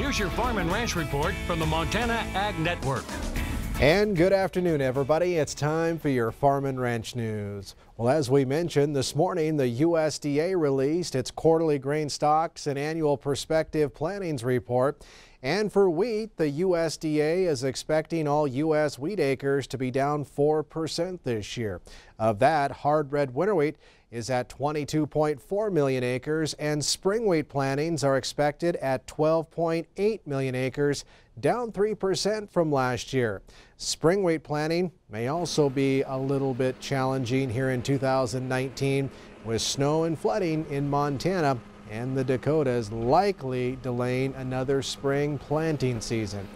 Here's your Farm and Ranch Report from the Montana Ag Network. And good afternoon, everybody. It's time for your Farm and Ranch News. Well, as we mentioned this morning, the USDA released its quarterly grain stocks and annual prospective plantings report. And for wheat, the USDA is expecting all U.S. wheat acres to be down 4% this year. Of that, hard red winter wheat is at 22.4 million acres, and spring wheat plantings are expected at 12.8 million acres, down 3% from last year. Spring wheat planting may also be a little bit challenging here in 2019 with snow and flooding in Montana and the Dakotas likely delaying another spring planting season.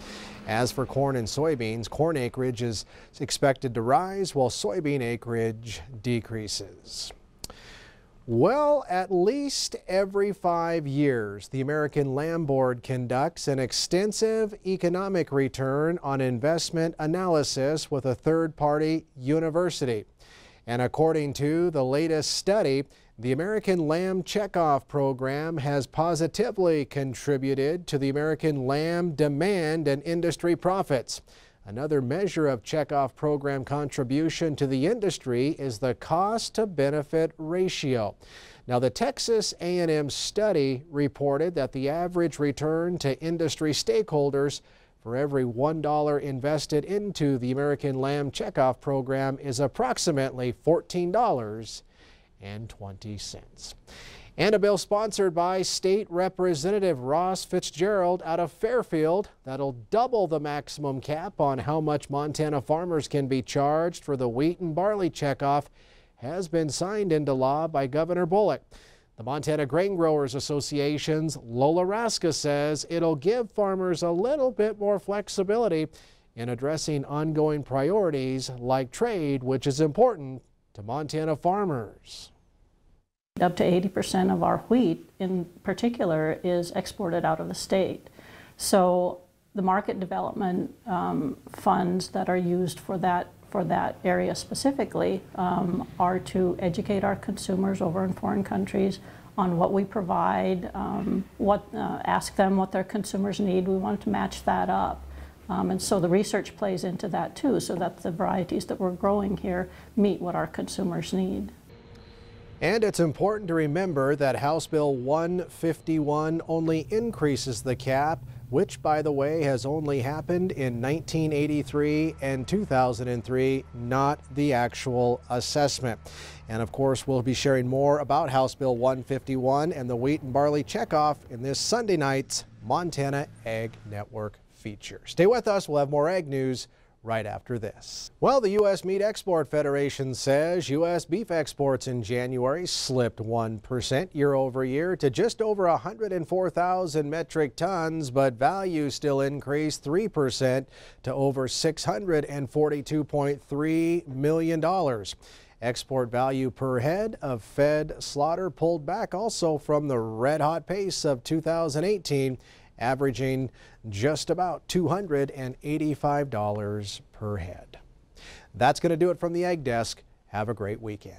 As for corn and soybeans, corn acreage is expected to rise while soybean acreage decreases. Well, at least every 5 years, the American Lamb Board conducts an extensive economic return on investment analysis with a third-party university. And according to the latest study, the American Lamb Checkoff program has positively contributed to the American lamb demand and industry profits. Another measure of checkoff program contribution to the industry is the cost-to-benefit ratio. Now, the Texas A&M study reported that the average return to industry stakeholders for every $1 invested into the American Lamb Checkoff program is approximately $14.20. And a bill sponsored by State Representative Ross Fitzgerald out of Fairfield that'll double the maximum cap on how much Montana farmers can be charged for the wheat and barley checkoff has been signed into law by Governor Bullock. The Montana Grain Growers Association's Lola Raska says it'll give farmers a little bit more flexibility in addressing ongoing priorities like trade, which is important to Montana farmers. Up to 80% of our wheat in particular is exported out of the state. So the market development funds that are used for that area specifically are to educate our consumers over in foreign countries on what we provide, ask them what their consumers need. We want to match that up. And so the research plays into that too, so that the varieties that we're growing here meet what our consumers need. And it's important to remember that House Bill 151 only increases the cap, which, by the way, has only happened in 1983 and 2003, not the actual assessment. And of course, we'll be sharing more about House Bill 151 and the wheat and barley checkoff in this Sunday night's Montana Ag Network feature. Stay with us. We'll have more ag news right after this. Well, the U.S. Meat Export Federation says U.S. beef exports in January slipped 1% year over year to just over 104,000 metric tons, but value still increased 3% to over $642.3 million. Export value per head of fed slaughter pulled back also from the red-hot pace of 2018, averaging just about $285 per head. That's going to do it from the Ag Desk. Have a great weekend.